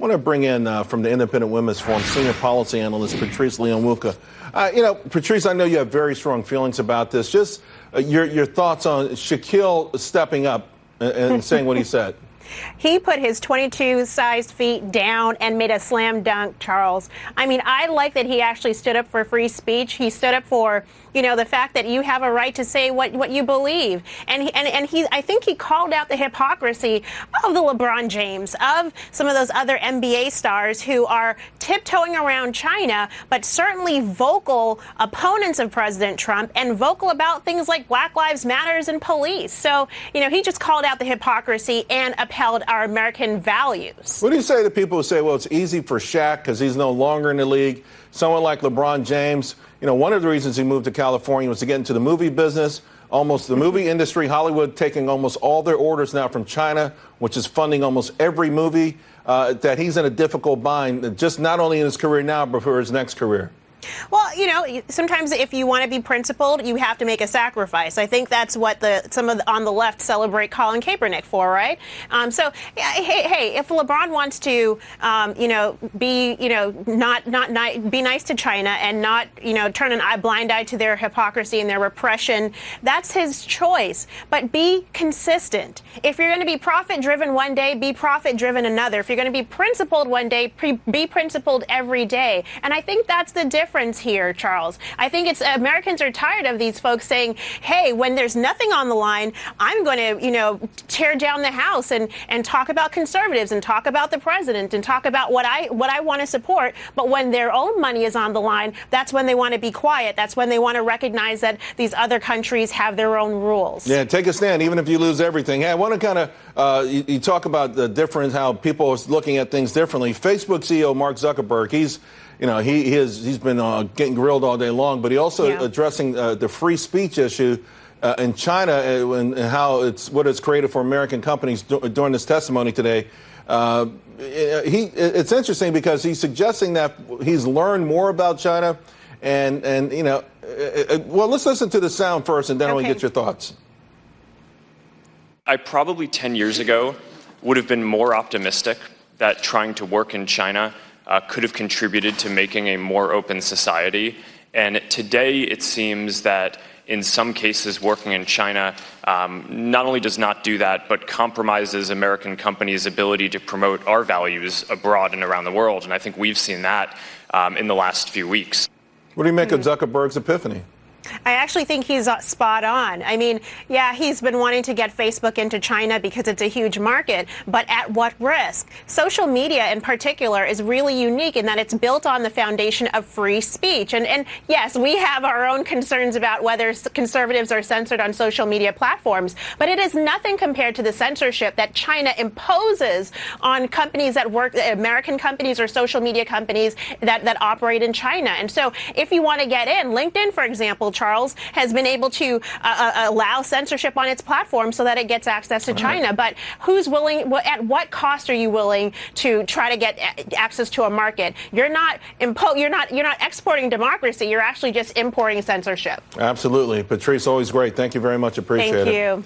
want to bring in from the Independent Women's Forum senior policy analyst Patrice Leonwuka. Patrice, I know you have very strong feelings about this. Just your thoughts on Shaquille stepping up and saying what he said. He put his 22-sized feet down and made a slam dunk, Charles. I mean, I like that he actually stood up for free speech. He stood up for, the fact that you have a right to say what you believe. And I think he called out the hypocrisy of the LeBron James, of some of those other NBA stars who are tiptoeing around China, but certainly vocal opponents of President Trump and vocal about things like Black Lives Matters and police. So, he just called out the hypocrisy and upheld our American values. What do you say to people who say, well, it's easy for Shaq because he's no longer in the league? Someone like LeBron James, one of the reasons he moved to California was to get into the movie business. Almost the movie industry, Hollywood taking almost all their orders now from China, which is funding almost every movie, that he's in a difficult bind, just not only in his career now, but for his next career. Well, sometimes if you want to be principled, you have to make a sacrifice. I think that's what some on the left celebrate Colin Kaepernick for, right? So, hey, if LeBron wants to, be nice to China and not, turn an blind eye to their hypocrisy and their repression, that's his choice. But be consistent. If you're going to be profit-driven one day, be profit-driven another. If you're going to be principled one day, be principled every day. And I think that's the difference here, Charles. I think Americans are tired of these folks saying, hey, when there's nothing on the line, I'm going to, tear down the house and talk about conservatives and talk about the president and talk about what I want to support. But when their own money is on the line, that's when they want to be quiet. That's when they want to recognize that these other countries have their own rules. Yeah, take a stand, even if you lose everything. Hey, I want to kind of, you talk about the difference, how people are looking at things differently. Facebook CEO Mark Zuckerberg, he's been getting grilled all day long, but he also addressing the free speech issue in China and how what it's created for American companies during this testimony today. It's interesting because he's suggesting that he's learned more about China, and well, let's listen to the sound first, and then we get your thoughts. I probably 10 years ago would have been more optimistic that trying to work in China could have contributed to making a more open society. And today it seems that in some cases working in China not only does not do that, but compromises American companies' ability to promote our values abroad and around the world. And I think we've seen that in the last few weeks. What do you make of Zuckerberg's epiphany? I actually think he's spot on. I mean, yeah, he's been wanting to get Facebook into China because it's a huge market, but at what risk? Social media in particular is really unique in that it's built on the foundation of free speech. And yes, we have our own concerns about whether conservatives are censored on social media platforms, but it is nothing compared to the censorship that China imposes on companies that work, American companies or social media companies that operate in China. And so if you want to get in, LinkedIn, for example, Charles, has been able to allow censorship on its platform so that it gets access to China. But who's willing, at what cost are you willing to try to get access to a market? You're not exporting democracy. You're actually just importing censorship. Absolutely. Patrice, always great. Thank you very much. Appreciate it. Thank you.